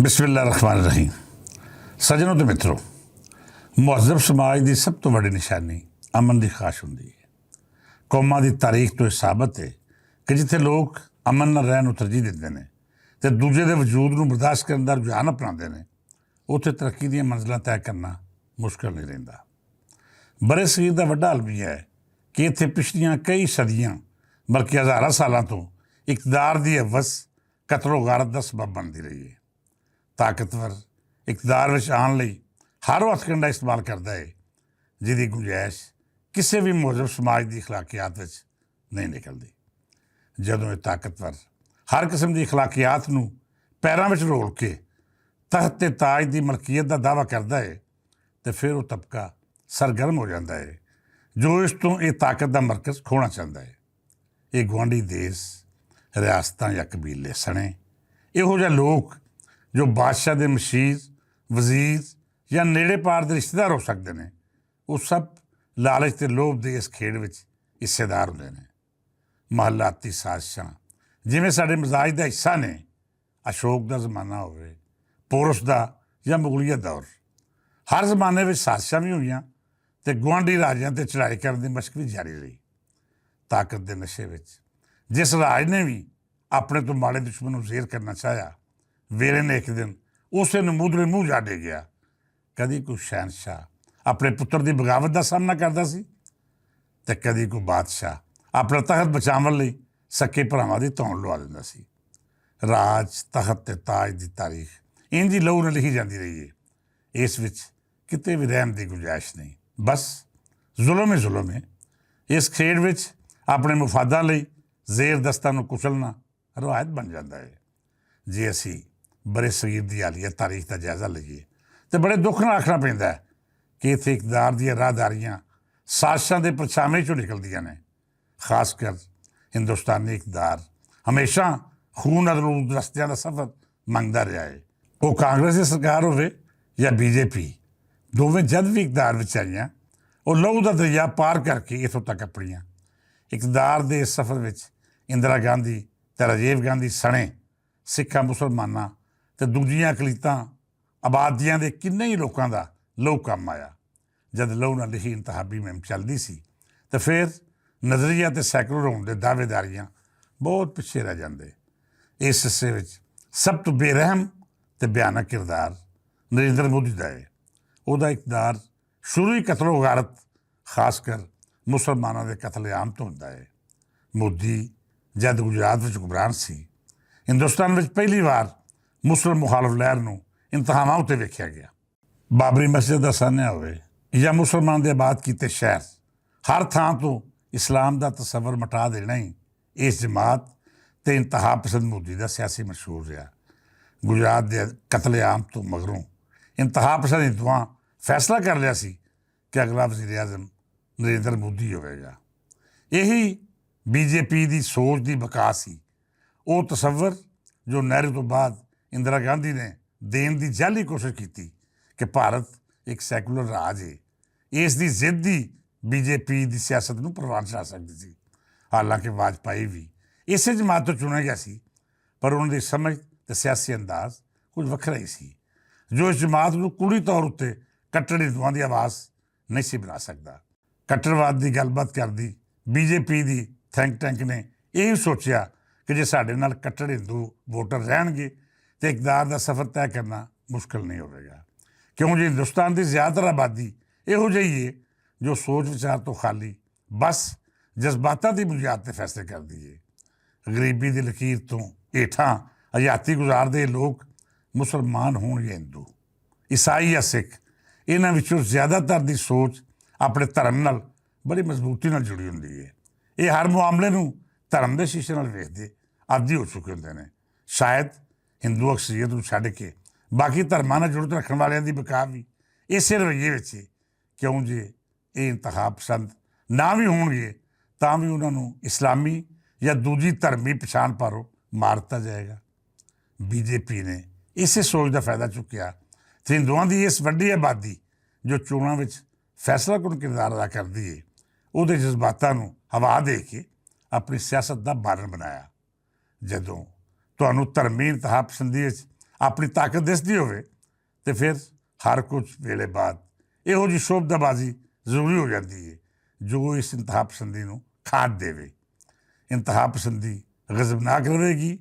बिस्मिल्लाहिर्रहमानिर्रहीम। सज्जनों तो मित्रों, मुहज़्ज़ब समाज की सब तो बड़ी निशानी अमन की खाश होंगी है। कौमां की तारीख तो यह साबित है कि जिथे लोग अमन न रहन नूं तरजीह दिंदे ने ते दूजे के वजूद नूं बर्दाश्त करने का रुझान अपनाते हैं, उत्थे तरक्की दी मंजिलां तय करना मुश्किल नहीं रहिंदा। बड़े सगीर का वड्डा अलमिया है कि इत्थे पिछलियां कई सदियां बल्कि हज़ारां सालों तो इकतदार की हवस कतलो गारत का सबब बनती रही है। ताकतवर इकतदार में आने लई हर वो हथकंडा इस्तेमाल करता है जिसकी गुंजाइश किसी भी मुहज़्ज़ब समाज की अखलाकियात विच नहीं निकलती। जदों ये ताकतवर हर किस्म की अखलाकियात नूं पैरों में रोल के तख्त ते ताज की मलकीयत का दावा करता है तो फिर वो तबका सरगर्म हो जाता है जो इस तो ये ताकत का मरकज़ खोना चाहता है। ये गुआढ़ी देश, रियासतां या कबीले सने इहो जिहे लोग जो बादशाह के मशीर, वजीर या नेड़े पार के रिश्तेदार हो सकते हैं, वो सब लालच ते लोभ के इस खेड में हिस्सेदार होंदे ने। महलाती साजिशां जिवें साडे मिजाज का हिस्सा ने, अशोक का जमाना होवे, पोरस का या मुगलिया दौर, हर जमाने में साजिशां भी हुई तो गुआढ़ी राजियां ते चढ़ाई करने की मशक भी जारी रही। ताकत के नशे में जिस राज ने भी अपने तो माड़े दुश्मन को ज़ेर करना चाहा, वेरे ने एक दिन उस नमूदरे मूँह जा डे गया। कदी कोई शहनशाह अपने पुत्र की बगावत का सामना करता सी ते कदी कोई बादशाह अपना तख्त बचावन लई सके भरावां की धौन लवा दिंदा सी। राज, तख्त ते ताज की तारीख इंज ही लहू ने लिखी जाती रही है। इस विच किते भी रहम की गुंजाइश नहीं, बस जुल्म ही जुल्म है। इस खेड विच अपने मुफादां लई जेर दस्तां नूं कुचलना रवायत बन जाता है। जे असी बड़े सगीर की हालिया तारीख का जायजा लईए तो बड़े दुख नाल आखना पैंदा है कि इत्थे इकतदार दी राहदारियां साजिशां दे परछावें चों निकलदियां ने। खासकर हिंदुस्तानी इकतदार हमेशा खून आलूद रस्तियां का सफ़र मंगदा रहा है। वो कांग्रेस की सरकार होवे या बीजेपी, दोवें जद भी इकतदार विच आईयां वो लहू का दरिया पार करके इत्थों तक अपणियां। इकतदार के इस सफ़र विच इंदिरा गांधी ते राजीव गांधी सने सिखां, मुसलमानां ते दूजियां अकलीतां आबादियां के किन्ने ही लोगों का लहू कम आया। जब लहू नाल लिखी इंतहाबी मुहिम चलती सी तो फिर नज़रिया ते सैकुलर होने के दावेदारियां बहुत पिछे रह जाते। इस हिस्से में सब तो बेरहम ते भयानक किरदार नरेंद्र मोदी का है। वह इकतदार शुरू ही कतलो गारत खासकर मुसलमानों के कतलेआम तो होंदा है। मोदी जद गुजरात में हुक्मरान सी, हिंदुस्तान में पहली बार मुस्लिम मुखालफ लहर नूं इंतहावां उत्ते वेख्या गया। बाबरी मस्जिद का सान्या होवे या मुसलमान के आबाद किए शहर, हर थां तो इस्लाम का तसवर मिटा देना ही इस जमात ते इंतहा पसंद मोदी का सियासी मशहूर रहा। गुजरात के कतलेआम तो मगरों इंतहा पसंद हिंदुआं फैसला कर लिया सी कि अगला वज़ीर आज़म नरेंद्र मोदी होवेगा। यही बीजेपी की सोच की बका सी। वो तसवर जो नेहरू तो बाद इंदिरा गांधी ने देने की जाली कोशिश की कि भारत एक सैकुलर राज है, इसकी जिद ही बीजेपी की सियासत को प्रवान चढ़ा सकती थी। हालांकि वाजपेयी भी इस जमात तो चुना गया सी, पर उन्होंने समझ तो सियासी अंदाज कुछ वखरा ही सी जो इस जमात को कूड़ी तौर उत्ते कट्टर हिंदुओं की आवाज़ नहीं सी बना सकता। कट्टरवाद की गलबात करती बीजेपी की थिंक टैंक ने यही सोचा कि जो साढ़े नाल कट्टर हिंदू वोटर रहणगे तो इकतदार का सफ़र तय करना मुश्किल नहीं होगा, क्यों जी हिंदुस्तान की ज़्यादातर आबादी इहो जी है जो सोच विचार तो खाली बस जज्बातों की बुनियाद पर फैसले करती है। गरीबी की लकीर तो हेठां हयाती गुजारते लोग मुसलमान होण या हिंदू, ईसाई या सिख, इन्हां विचों ज़्यादातर की सोच अपने धर्म नाल बड़ी मजबूती नाल जुड़ी होंदी है। ये हर मामले नूं धर्म के शीशे नाल वेखदे आदी हो चुके होंदे ने। शायद हिंदू अक्सरीयत को छड्ड के बाकी धर्मां नाल जुड़त रखण वालियां दी बका भी इसे रवैये विच है, क्यों जे ये इंतहा पसंद ना भी होणगे तां भी उन्हां नूं इस्लामी या दूजी धर्मी पछाण पारों मार दित्ता जाएगा। बीजेपी ने इसे सोच का फायदा चुकिया तो हिंदुओं की इस वड्डी आबादी जो चोणां विच फैसला कुन किरदार अदा करती है, उहदे जज्बातां नूं हवा दे के अपनी सियासत का बारन बनाया। जदों तुहानूं धर्मी इंतहा पसंदी ਆਪਣੀ ਤਾਕਤ ਦਿਸਦੀ ਹੋਵੇ ਤੇ ਫਿਰ ਹਰ ਕੁਝ ਵੇਲੇ ਬਾਅਦ ਇਹੋ ਜਿਹੀ ਸ਼ੋਭਦਾਬਾਜ਼ੀ ਜ਼ਰੂਰੀ ਹੋ ਜਾਂਦੀ ਹੈ ਜੋ ਇਸ ਇੰਤਹਾ ਪਸੰਦੀ ਨੂੰ ਖਾਦ ਦੇਵੇ। ਇੰਤਹਾ ਪਸੰਦੀ ਗਜ਼ਬਨਾਕ ਰਹੇਗੀ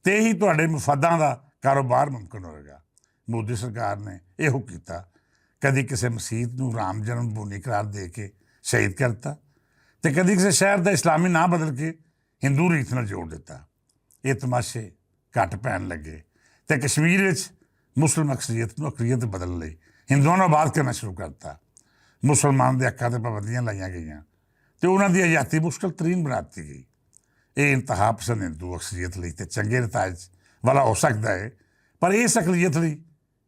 ਤੇ ਹੀ ਤੁਹਾਡੇ ਮਫਾਦਾਂ ਦਾ ਕਾਰੋਬਾਰ ਮੁਮਕਿਨ ਹੋਵੇਗਾ। ਮੋਦੀ ਸਰਕਾਰ ਨੇ ਇਹੋ ਕੀਤਾ, ਕਦੀ ਕਿਸੇ ਮਸੀਤ ਨੂੰ ਰਾਮ ਜਨਮ ਭੂਮੀ ਕਰਾਰ ਦੇ ਕੇ ਸ਼ਹੀਦ ਕਰਤਾ ਤੇ ਕਦੀ ਕਿਸੇ ਸ਼ਹਿਰ ਦਾ ਇਸਲਾਮੀ ਨਾਂ ਬਦਲ ਕੇ ਹਿੰਦੂ ਰੀਤ ਨਾਲ ਜੋੜ ਦਿੱਤਾ। ਇਹ ਤਮਾਸ਼ੇ ਘੱਟ ਪੈਣ ਲੱਗੇ ਤੇ ਕਸ਼ਮੀਰ ਵਿੱਚ ਮੁਸਲਿਮ ਅਕਸਰੀਅਤ ਨੂੰ ਅਕਲੀਅਤ ਬਦਲਣ ਲਈ ਹਿੰਦੂਆਂ ਨੂੰ ਆਬਾਦ ਕਰਨਾ ਸ਼ੁਰੂ ਕਰਤਾ। ਮੁਸਲਮਾਨ ਦੇ ਹੱਕਾਂ 'ਤੇ ਪਾਬੰਦੀਆਂ ਲਾਈਆਂ ਗਈਆਂ ਤੇ ਉਹਨਾਂ ਦੀ ਆਜ਼ਾਦੀ ਮੁਸ਼ਕਿਲ ਤਰੀਨ ਬਣਾ ਦਿੱਤੀ ਗਈ। ਇਹ ਇੰਤਹਾ ਪਸੰਦ ਹਿੰਦੂ ਅਕਸਰੀਅਤ ਲਈ ਤੇ ਚੰਗੇ ਨਤਾਇਜ ਵਾਲਾ ਹੋ ਸਕਦਾ ਹੈ, ਪਰ ਇਸ ਅਕਲੀਅਤ ਲਈ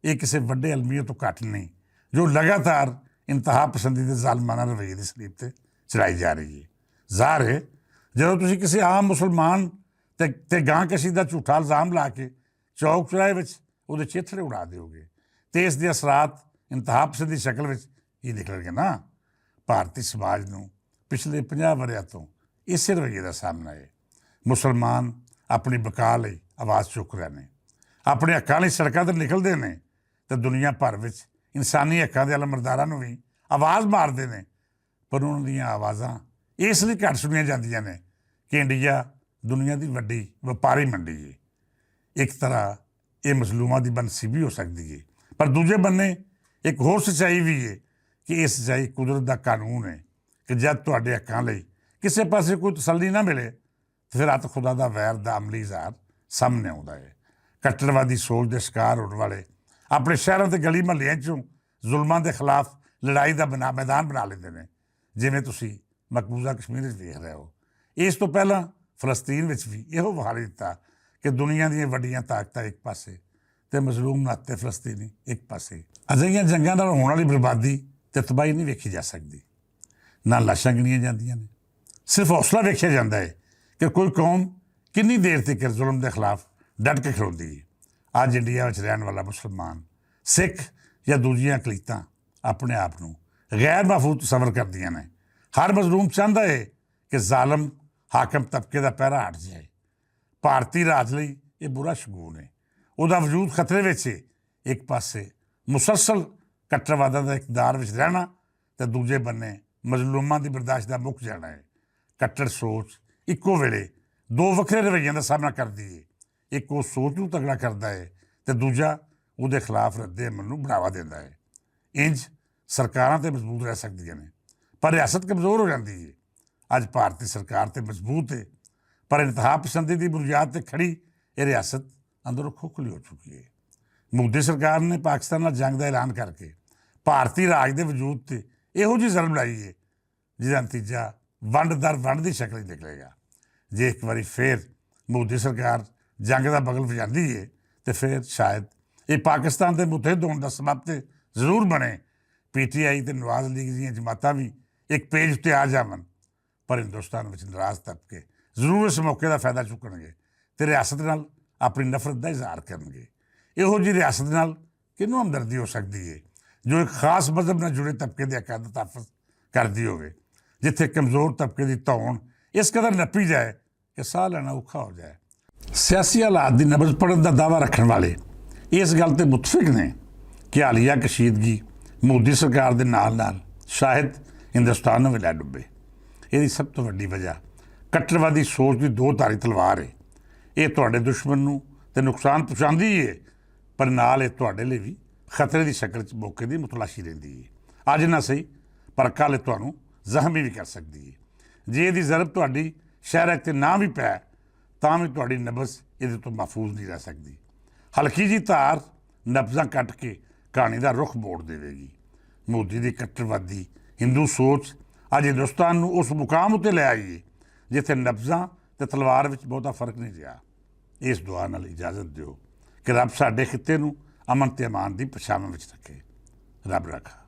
ਇਹ ਕਿਸੇ ਵੱਡੇ ਅਲਮੀਅਤ ਤੋਂ ਘੱਟ ਨਹੀਂ ਜੋ ਲਗਾਤਾਰ ਇੰਤਹਾ ਪਸੰਦੀ ਦੇ ਜ਼ਾਲਮਾਨਾ ਰਵੱਈਏ ਦੀ ਸਲੀਬ 'ਤੇ ਚੜਾਈ ਜਾ ਰਹੀ ਹੈ। ਜ਼ਾਹਰ ਹੈ ਜਦੋਂ ਤੁਸੀਂ ਕਿਸੇ ਆਮ ਮੁਸਲਮਾਨ ਤੇ ਗਾਂਕਸ਼ੀ ਦਾ ਝੂਠਾ ਇਲਜ਼ਾਮ ਲਾ ਕੇ ਚੌਕ ਚੁਰਾਹੇ ਵਿੱਚ ਉਹਦੇ ਚਿੱਥੜੇ ਉਡਾ ਦਿਓਗੇ ਤੇ ਇਸ ਦੇ ਅਸਰਾਤ ਇੰਤਹਾ ਪਸੰਦ ਦੀ ਸ਼ਕਲ ਵਿੱਚ ਹੀ ਨਿਕਲਣਗੇ ਨਾ। ਭਾਰਤੀ ਸਮਾਜ ਨੂੰ ਪਿਛਲੇ 50 ਵਰ੍ਹਿਆਂ ਤੋਂ ਇਸੇ ਰਵੱਈਏ ਦਾ ਸਾਹਮਣਾ ਹੈ। ਮੁਸਲਮਾਨ ਆਪਣੀ ਬਕਾ ਲਈ ਆਵਾਜ਼ ਚੁੱਕ ਰਹੇ ਨੇ, ਆਪਣੇ ਹੱਕਾਂ ਲਈ ਸੜਕਾਂ 'ਤੇ ਨਿਕਲਦੇ ਨੇ ਤੇ ਦੁਨੀਆ ਭਰ ਵਿੱਚ ਇਨਸਾਨੀ ਹੱਕਾਂ ਦੇ ਅਲਮਬਰਦਾਰਾਂ ਨੂੰ ਵੀ ਆਵਾਜ਼ ਮਾਰਦੇ ਨੇ, ਪਰ ਉਹਨਾਂ ਦੀਆਂ ਆਵਾਜ਼ਾਂ ਇਸ ਲਈ ਘੱਟ ਸੁਣੀਆਂ ਜਾਂਦੀਆਂ ਨੇ ਕਿ ਇੰਡੀਆ ਦੁਨੀਆ ਦੀ ਵੱਡੀ ਵਪਾਰੀ ਮੰਡੀ ਹੈ। ਇੱਕ ਤਰ੍ਹਾਂ ਇਹ ਮਜ਼ਲੂਮਾਂ ਦੀ ਬਨਸੀਬੀ ਹੋ ਸਕਦੀ ਹੈ, ਪਰ ਦੂਜੇ ਬੰਨੇ ਇੱਕ ਹੋਰ ਸੱਚਾਈ ਵੀ ਹੈ ਕਿ ਇਹ ਸੱਚਾਈ ਕੁਦਰਤ ਦਾ ਕਾਨੂੰਨ ਹੈ ਕਿ ਜਦ ਤੁਹਾਡੇ ਹੱਕਾਂ ਲਈ ਕਿਸੇ ਪਾਸੇ ਕੋਈ ਤਸੱਲੀ ਨਾ ਮਿਲੇ ਤਾਂ ਫਿਰ ਅੱਤ ਖੁਦਾ ਦਾ ਵੈਰ ਦਾ ਅਮਲੀ ਇਜ਼ਹਾਰ ਸਾਹਮਣੇ ਆਉਂਦਾ ਹੈ। ਕੱਟੜਵਾਦੀ ਸੋਚ ਦੇ ਸ਼ਿਕਾਰ ਹੋਣ ਵਾਲੇ ਆਪਣੇ ਸ਼ਹਿਰਾਂ ਤੇ ਗਲੀ ਮੁਹੱਲਿਆਂ 'ਚੋਂ ਜ਼ੁਲਮਾਂ ਦੇ ਖਿਲਾਫ ਲੜਾਈ ਦਾ ਮੈਦਾਨ ਬਣਾ ਲੈਂਦੇ ਨੇ, ਜਿਵੇਂ ਤੁਸੀਂ ਮਕਬੂਜ਼ਾ ਕਸ਼ਮੀਰ ਵਿੱਚ ਵੇਖ ਰਹੇ ਹੋ। ਇਸ ਤੋਂ ਪਹਿਲਾਂ ਫਲਸਤੀਨ ਵਿੱਚ ਵੀ ਇਹੋ ਵਹਾਰੇ ਦਿੱਤਾ ਕਿ ਦੁਨੀਆ ਦੀਆਂ ਵੱਡੀਆਂ ਤਾਕਤਾਂ ਇੱਕ ਪਾਸੇ ਤੇ ਮਜ਼ਲੂਮ ਨਾਤੇ ਫਲਸਤੀਨੀ ਇੱਕ ਪਾਸੇ। ਅਜਿਹੀਆਂ ਜੰਗਾਂ ਨਾਲ ਹੋਣ ਵਾਲੀ ਬਰਬਾਦੀ ਤੇ ਤਬਾਹੀ ਨਹੀਂ ਵੇਖੀ ਜਾ ਸਕਦੀ, ਨਾ ਲਾਸ਼ਾਂ ਗਿਣੀਆਂ ਜਾਂਦੀਆਂ ਨੇ, ਸਿਰਫ ਹੌਸਲਾ ਵੇਖਿਆ ਜਾਂਦਾ ਹੈ ਕਿ ਕੋਈ ਕੌਮ ਕਿੰਨੀ ਦੇਰ ਤੱਕ ਜ਼ੁਲਮ ਦੇ ਖਿਲਾਫ ਡਟ ਕੇ ਖਲੋਂਦੀ ਹੈ। ਅੱਜ ਇੰਡੀਆ ਵਿੱਚ ਰਹਿਣ ਵਾਲਾ ਮੁਸਲਮਾਨ, ਸਿੱਖ ਜਾਂ ਦੂਜੀਆਂ ਅਕਲੀਤਾਂ ਆਪਣੇ ਆਪ ਨੂੰ ਗੈਰ ਮਹਿਫੂਜ਼ ਤਸੱਵਰ ਕਰਦੀਆਂ ਨੇ। ਹਰ ਮਜ਼ਲੂਮ ਚਾਹੁੰਦਾ ਹੈ ਕਿ ਜ਼ਾਲਮ ਹਾਕਮ ਤਬਕੇ ਦਾ ਪਹਿਰਾ ਹਟ ਜਾਏ। ਭਾਰਤੀ ਰਾਜ ਲਈ ਇਹ ਬੁਰਾ ਸ਼ਗੂਨ ਹੈ, ਉਹਦਾ ਵਜੂਦ ਖਤਰੇ ਵਿੱਚ ਹੈ। ਇੱਕ ਪਾਸੇ ਮੁਸਲਸਲ ਕੱਟੜਵਾਦਾਂ ਦਾ ਇਕਤਦਾਰ ਵਿੱਚ ਰਹਿਣਾ ਤੇ ਦੂਜੇ ਬੰਨੇ ਮਜ਼ਲੂਮਾਂ ਦੀ ਬਰਦਾਸ਼ਤ ਦਾ ਮੁੱਕ ਜਾਣਾ ਹੈ। ਕੱਟੜ ਸੋਚ ਇੱਕੋ ਵੇਲੇ ਦੋ ਵੱਖਰੇ ਰਵੱਈਆਂ ਦਾ ਸਾਹਮਣਾ ਕਰਦੀ ਹੈ। ਇੱਕ ਉਹ ਸੋਚ ਨੂੰ ਤਗੜਾ ਕਰਦਾ ਹੈ ਤੇ ਦੂਜਾ ਉਹਦੇ ਖਿਲਾਫ ਰੱਦੇ ਅਮਲ ਨੂੰ ਬੜਾਵਾ ਦਿੰਦਾ ਹੈ। ਇੰਜ ਸਰਕਾਰਾਂ ਤੇ ਮਜ਼ਬੂਤ ਰਹਿ ਸਕਦੀਆਂ ਨੇ, ਪਰ ਰਿਆਸਤ ਕਮਜ਼ੋਰ ਹੋ ਜਾਂਦੀ ਹੈ। ਅੱਜ ਭਾਰਤੀ ਸਰਕਾਰ ਤੇ ਮਜ਼ਬੂਤ ਹੈ, ਪਰ ਇੰਤਹਾ ਪਸੰਦੀ ਦੀ ਬੁਨਿਆਦ 'ਤੇ ਖੜੀ ਇਹ ਰਿਆਸਤ ਅੰਦਰੋਂ ਖੋਖਲੀ ਹੋ ਚੁੱਕੀ ਹੈ। ਮੋਦੀ ਸਰਕਾਰ ਨੇ ਪਾਕਿਸਤਾਨ ਨਾਲ ਜੰਗ ਦਾ ਐਲਾਨ ਕਰਕੇ ਭਾਰਤੀ ਰਾਜ ਦੇ ਵਜੂਦ 'ਤੇ ਇਹੋ ਜਿਹੀ ਜ਼ਰਬ ਲਾਈ ਹੈ ਜਿਹਦਾ ਨਤੀਜਾ ਵੰਡ ਦਰ ਵੰਡ ਦੀ ਸ਼ਕਲ 'ਚ ਨਿਕਲੇਗਾ। ਜੇ ਇੱਕ ਵਾਰੀ ਫਿਰ ਮੋਦੀ ਸਰਕਾਰ ਜੰਗ ਦਾ ਬਗਲ ਵਜਾਉਂਦੀ ਹੈ ਤੇ ਫਿਰ ਸ਼ਾਇਦ ਇਹ ਪਾਕਿਸਤਾਨ ਦੇ ਮੁਤਹਿਦ ਹੋਣ ਦਾ ਸਬਬ ਤੇ ਜ਼ਰੂਰ ਬਣੇ। PTI ਤੇ ਨਵਾਜ਼ ਲੀਗ ਦੀਆਂ ਜਮਾਤਾਂ ਵੀ ਇੱਕ ਪੇਜ ਉੱਤੇ ਆ ਜਾਵਣ, ਪਰ ਹਿੰਦੁਸਤਾਨ ਵਿੱਚ ਨਾਰਾਜ਼ ਤਬਕੇ ਜ਼ਰੂਰ ਇਸ ਮੌਕੇ ਦਾ ਫਾਇਦਾ ਚੁੱਕਣਗੇ ਤੇ ਰਿਆਸਤ ਨਾਲ ਆਪਣੀ ਨਫ਼ਰਤ ਦਾ ਇਜ਼ਹਾਰ ਕਰਨਗੇ। ਇਹੋ ਜਿਹੀ ਰਿਆਸਤ ਨਾਲ ਕਿਹਨੂੰ ਹਮਦਰਦੀ ਹੋ ਸਕਦੀ ਹੈ ਜੋ ਇੱਕ ਖਾਸ ਮਜ਼ਹਬ ਨਾਲ ਜੁੜੇ ਤਬਕੇ ਦੇ ਹੱਕਾਂ ਦਾ ਤਹਫ਼ੁਜ਼ ਕਰਦੀ ਹੋਵੇ, ਜਿੱਥੇ ਕਮਜ਼ੋਰ ਤਬਕੇ ਦੀ ਧੌਣ ਇਸ ਕਦਰ ਨੱਪੀ ਜਾਏ ਕਿ ਸਾਹ ਲੈਣਾ ਔਖਾ ਹੋ ਜਾਏ। ਸਿਆਸੀ ਹਾਲਾਤ ਦੀ ਨਬਜ਼ ਪੜ੍ਹਨ ਦਾ ਦਾਅਵਾ ਰੱਖਣ ਵਾਲੇ ਇਸ ਗੱਲ 'ਤੇ ਮੁਤਫਿਕ ਨੇ ਕਿ ਹਾਲੀਆ ਕਸ਼ੀਦਗੀ ਮੋਦੀ ਸਰਕਾਰ ਦੇ ਨਾਲ ਸ਼ਾਇਦ ਹਿੰਦੁਸਤਾਨ ਨੂੰ ਵੀ ਲੈ ਡੁੱਬੇ। ਇਹਦੀ ਸਭ ਤੋਂ ਵੱਡੀ ਵਜ੍ਹਾ ਕੱਟੜਵਾਦੀ ਸੋਚ ਦੀ ਦੋ ਧਾਰੀ ਤਲਵਾਰ ਹੈ। ਇਹ ਤੁਹਾਡੇ ਦੁਸ਼ਮਣ ਨੂੰ ਤੇ ਨੁਕਸਾਨ ਪਹੁੰਚਾਉਂਦੀ ਹੈ, ਪਰ ਨਾਲ ਇਹ ਤੁਹਾਡੇ ਲਈ ਵੀ ਖਤਰੇ ਦੀ ਸ਼ਕਲ 'ਚ ਮੌਕੇ ਦੀ ਮੁਤਲਾਸ਼ੀ ਰਹਿੰਦੀ ਹੈ। ਅੱਜ ਨਾ ਸਹੀ, ਪਰ ਕੱਲ੍ਹ ਤੁਹਾਨੂੰ ਜ਼ਖਮੀ ਵੀ ਕਰ ਸਕਦੀ ਹੈ। ਜੇ ਇਹਦੀ ਜ਼ਰਬ ਤੁਹਾਡੀ ਸ਼ਹਿਰ 'ਤੇ ਨਾ ਵੀ ਪੈ ਤਾਂ ਵੀ ਤੁਹਾਡੀ ਨਬਜ਼ ਇਹਦੇ ਤੋਂ ਮਹਿਫੂਜ਼ ਨਹੀਂ ਰਹਿ ਸਕਦੀ। ਹਲਕੀ ਜਿਹੀ ਧਾਰ ਨਬਜ਼ਾਂ ਕੱਟ ਕੇ ਕਹਾਣੀ ਦਾ ਰੁਖ ਮੋੜ ਦੇਵੇਗੀ। ਮੋਦੀ ਦੀ ਕੱਟੜਵਾਦੀ ਹਿੰਦੂ ਸੋਚ ਅੱਜ ਹਿੰਦੁਸਤਾਨ ਨੂੰ ਉਸ ਮੁਕਾਮ ਉੱਤੇ ਲੈ ਆਈ ਹੈ ਜਿੱਥੇ ਨਬਜ਼ਾਂ ਤੇ ਤਲਵਾਰ ਵਿੱਚ ਬਹੁਤਾ ਫਰਕ ਨਹੀਂ ਰਿਹਾ। ਇਸ ਦੁਆ ਨਾਲ ਇਜਾਜ਼ਤ ਦਿਓ ਕਿ ਰੱਬ ਸਾਡੇ ਖਿੱਤੇ ਨੂੰ ਅਮਨ ਤੇ ਅਮਾਨ ਦੀ ਪਛਾਣ ਵਿੱਚ ਰੱਖੇ। ਰੱਬ ਰੱਖਾ।